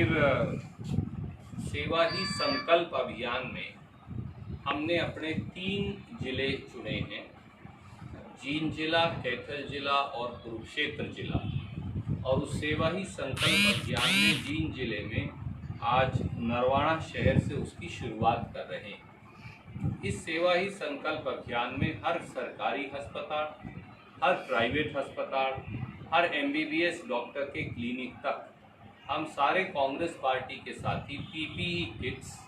आखिर सेवा ही संकल्प अभियान में हमने अपने 3 जिले चुने हैं, जींद जिला, कैथल जिला और कुरुक्षेत्र जिला। और उस सेवा ही संकल्प अभियान में जींद जिले में आज नरवाना शहर से उसकी शुरुआत कर रहे हैं। इस सेवा ही संकल्प अभियान में हर सरकारी अस्पताल, हर प्राइवेट अस्पताल, हर MBBS डॉक्टर के क्लिनिक तक हम सारे कांग्रेस पार्टी के साथी PPE किट्स,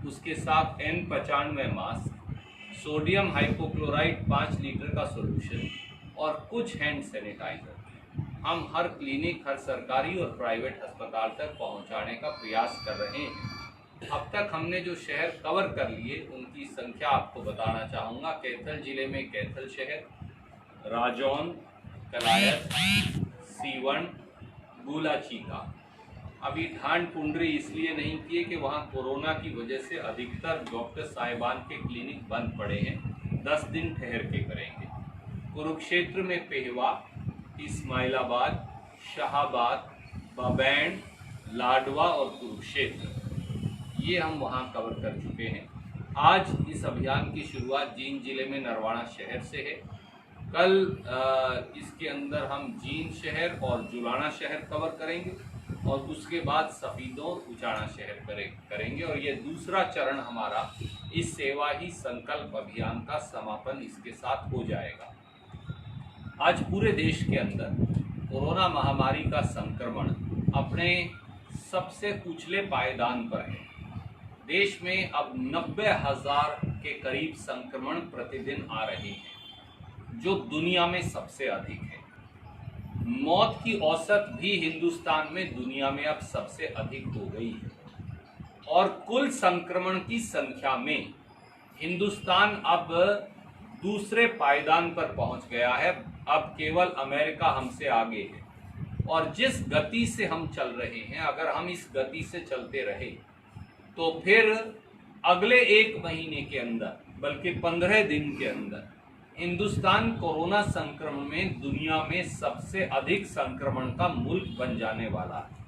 उसके साथ N95 mask, sodium hypochlorite 5 litre का सॉल्यूशन और कुछ हैंड सैनिटाइजर हम हर क्लिनिक, हर सरकारी और प्राइवेट अस्पताल तक पहुंचाने का प्रयास कर रहे हैं। अब तक हमने जो शहर कवर कर लिए उनकी संख्या आपको बताना चाहूँगा। कैथल जिले में कैथल शहर, राजौन, कलायत, सीवन, गुलाचीका। अभी ढांड पुंडरी इसलिए नहीं किए कि वहाँ कोरोना की वजह से अधिकतर डॉक्टर साहिबान के क्लिनिक बंद पड़े हैं, 10 दिन ठहर के करेंगे। कुरुक्षेत्र में पेहवा, इस्माइलाबाद, शाहाबाद, बबैंड, लाडवा और कुरुक्षेत्र, ये हम वहाँ कवर कर चुके हैं। आज इस अभियान की शुरुआत जींद जिले में नरवाना शहर से है। कल इसके अंदर हम जींद शहर और जुलाना शहर कवर करेंगे और उसके बाद सफीदों और उचाना शहर करेंगे। और ये दूसरा चरण हमारा इस सेवा ही संकल्प अभियान का समापन इसके साथ हो जाएगा। आज पूरे देश के अंदर कोरोना महामारी का संक्रमण अपने सबसे उछले पायदान पर है। देश में अब 90,000 के करीब संक्रमण प्रतिदिन आ रहे हैं, जो दुनिया में सबसे अधिक है। मौत की औसत भी हिंदुस्तान में दुनिया में अब सबसे अधिक हो गई है और कुल संक्रमण की संख्या में हिंदुस्तान अब दूसरे पायदान पर पहुंच गया है। अब केवल अमेरिका हमसे आगे है और जिस गति से हम चल रहे हैं, अगर हम इस गति से चलते रहे तो फिर अगले 1 महीने के अंदर, बल्कि 15 दिन के अंदर हिंदुस्तान कोरोना संक्रमण में दुनिया में सबसे अधिक संक्रमण का मुल्क बन जाने वाला है।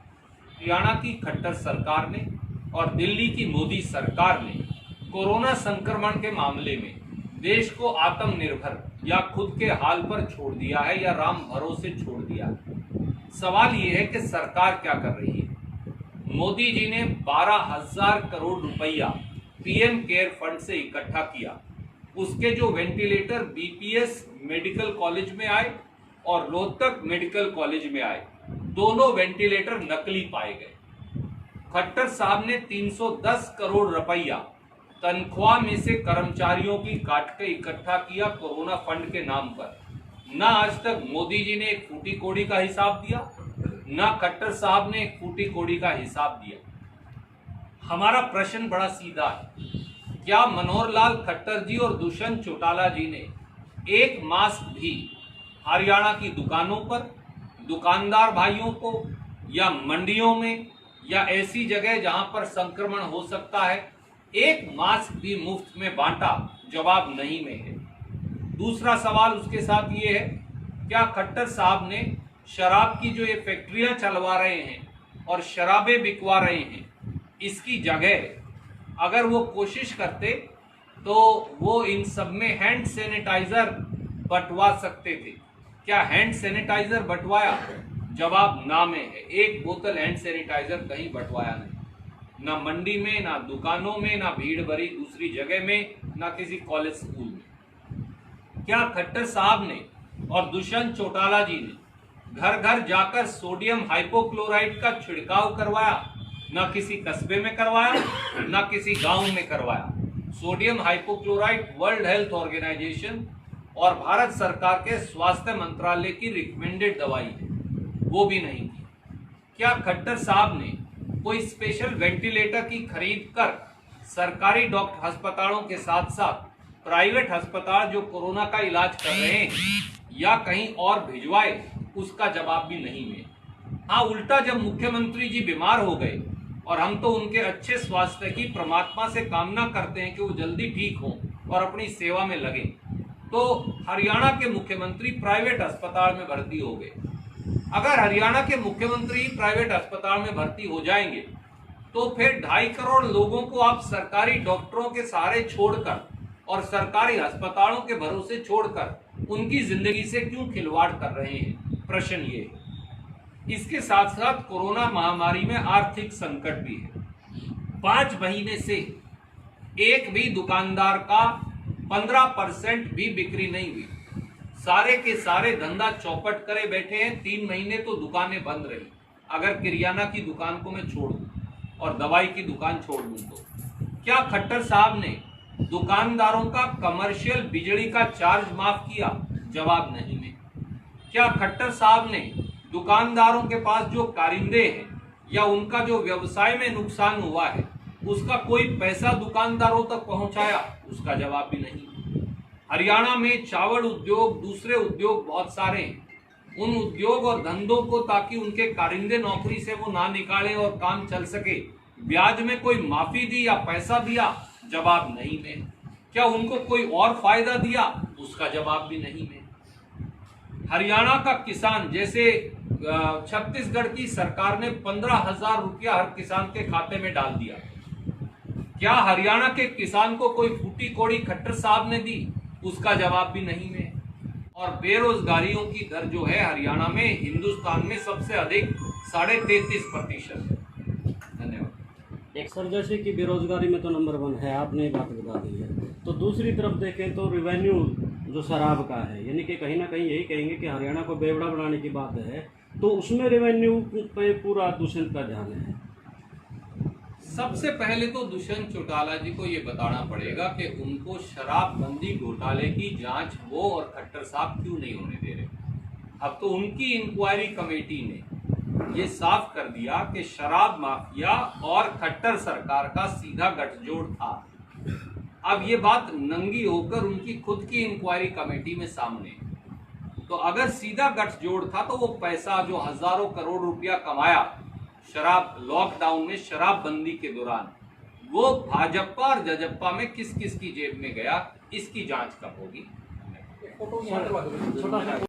हरियाणा की खट्टर सरकार ने और दिल्ली की मोदी सरकार ने कोरोना संक्रमण के मामले में देश को आत्मनिर्भर या खुद के हाल पर छोड़ दिया है या राम भरोसे छोड़ दिया है। सवाल ये है कि सरकार क्या कर रही है। मोदी जी ने 12,000 करोड़ रुपया PM केयर फंड से इकट्ठा किया। उसके जो वेंटिलेटर BPS मेडिकल कॉलेज में आए और रोहतक मेडिकल कॉलेज में आए, दोनों वेंटिलेटर नकली पाए गए। खट्टर साहब ने 310 करोड़ रुपया तनख्वाह में से कर्मचारियों की काट के इकट्ठा किया कोरोना फंड के नाम पर। ना आज तक मोदी जी ने एक फूटी कोड़ी का हिसाब दिया, ना खट्टर साहब ने एक फूटी कोड़ी का हिसाब दिया। हमारा प्रश्न बड़ा सीधा है, क्या मनोहर लाल खट्टर जी और दुष्यंत चौटाला जी ने एक मास्क भी हरियाणा की दुकानों पर, दुकानदार भाइयों को या मंडियों में या ऐसी जगह जहां पर संक्रमण हो सकता है, एक मास्क भी मुफ्त में बांटा? जवाब नहीं में है। दूसरा सवाल उसके साथ ये है, क्या खट्टर साहब ने शराब की जो ये फैक्ट्रियां चलवा रहे हैं और शराबें बिकवा रहे हैं, इसकी जगह अगर वो कोशिश करते तो वो इन सब में हैंड सैनिटाइजर बंटवा सकते थे? क्या हैंड सैनिटाइजर बंटवाया? जवाब ना में है। एक बोतल हैंड सैनिटाइजर कहीं बंटवाया नहीं, ना मंडी में, ना दुकानों में, ना भीड़ भरी दूसरी जगह में, ना किसी कॉलेज स्कूल में। क्या खट्टर साहब ने और दुष्यंत चौटाला जी ने घर घर जाकर सोडियम हाइपोक्लोराइड का छिड़काव करवाया? ना किसी कस्बे में करवाया, ना किसी गांव में करवाया। Sodium hypochlorite World Health Organization और भारत सरकार के स्वास्थ्य मंत्रालय की रिकमेंडेड दवाई है, वो भी नहीं की। क्या खट्टर साहब ने कोई स्पेशल वेंटिलेटर की खरीद कर सरकारी डॉक्टर अस्पतालों के साथ साथ प्राइवेट अस्पताल जो कोरोना का इलाज कर रहे हैं या कहीं और भिजवाए? उसका जवाब भी नहीं है। हाँ, उल्टा जब मुख्यमंत्री जी बीमार हो गए और हम तो उनके अच्छे स्वास्थ्य की परमात्मा से कामना करते हैं कि वो जल्दी ठीक हों और अपनी सेवा में लगे, तो हरियाणा के मुख्यमंत्री प्राइवेट अस्पताल में भर्ती हो गए। अगर हरियाणा के मुख्यमंत्री प्राइवेट अस्पताल में भर्ती हो जाएंगे तो फिर 2.5 करोड़ लोगों को आप सरकारी डॉक्टरों के सहारे छोड़कर और सरकारी अस्पतालों के भरोसे छोड़कर उनकी जिंदगी से क्यों खिलवाड़ कर रहे हैं? प्रश्न ये है। इसके साथ साथ कोरोना महामारी में आर्थिक संकट भी है। 5 महीने से एक भी दुकानदार का 15% भी बिक्री नहीं हुई। सारे के सारे धंधा चौपट करे बैठे हैं। 3 महीने तो दुकानें बंद रही। अगर किरियाना की दुकान को मैं छोड़ दूं और दवाई की दुकान छोड़ दूं तो क्या खट्टर साहब ने दुकानदारों का कमर्शियल बिजली का चार्ज माफ किया? जवाब नहीं में। क्या खट्टर साहब ने दुकानदारों के पास जो कारिंदे हैं या उनका जो व्यवसाय में नुकसान हुआ है उसका कोई पैसा दुकानदारों तक पहुंचाया? उसका जवाब भी नहीं। हरियाणा में चावल उद्योग, दूसरे उद्योग बहुत सारे हैं। उन उद्योग और धंधों को ताकि उनके कारिंदे नौकरी से वो ना निकाले और काम चल सके, ब्याज में कोई माफी दी या पैसा दिया? जवाब नहीं में। क्या उनको कोई और फायदा दिया? उसका जवाब भी नहीं में। हरियाणा का किसान, जैसे छत्तीसगढ़ की सरकार ने 15,000 रुपया हर किसान के खाते में डाल दिया, क्या हरियाणा के किसान को कोई फूटी कोड़ी खट्टर साहब ने दी? उसका जवाब भी नहीं में। और बेरोजगारियों की दर जो है हरियाणा में हिंदुस्तान में सबसे अधिक 33.5% है। धन्यवाद। एक सर जैसे कि बेरोजगारी में तो नंबर 1 है, आपने ये बात बता दी है, तो दूसरी तरफ देखें तो रिवेन्यू जो शराब का है, यानी कि कहीं ना कहीं यही कहेंगे कि हरियाणा को बेवड़ा बनाने की बात है, तो उसमें रेवेन्यू पे पूरा दुष्यंत का ध्यान है। सबसे पहले तो दुष्यंत चौटाला जी को ये बताना पड़ेगा कि उनको शराबबंदी घोटाले की जांच वो और खट्टर साहब क्यों नहीं होने दे रहे। अब तो उनकी इंक्वायरी कमेटी ने ये साफ कर दिया कि शराब माफिया और खट्टर सरकार का सीधा गठजोड़ था। अब ये बात नंगी होकर उनकी खुद की इंक्वायरी कमेटी में सामने। तो अगर सीधा गठजोड़ था तो वो पैसा जो हजारों करोड़ रुपया कमाया शराब लॉकडाउन में शराबबंदी के दौरान, वो भाजपा और जजप्पा में किस किस की जेब में गया, इसकी जांच कब होगी?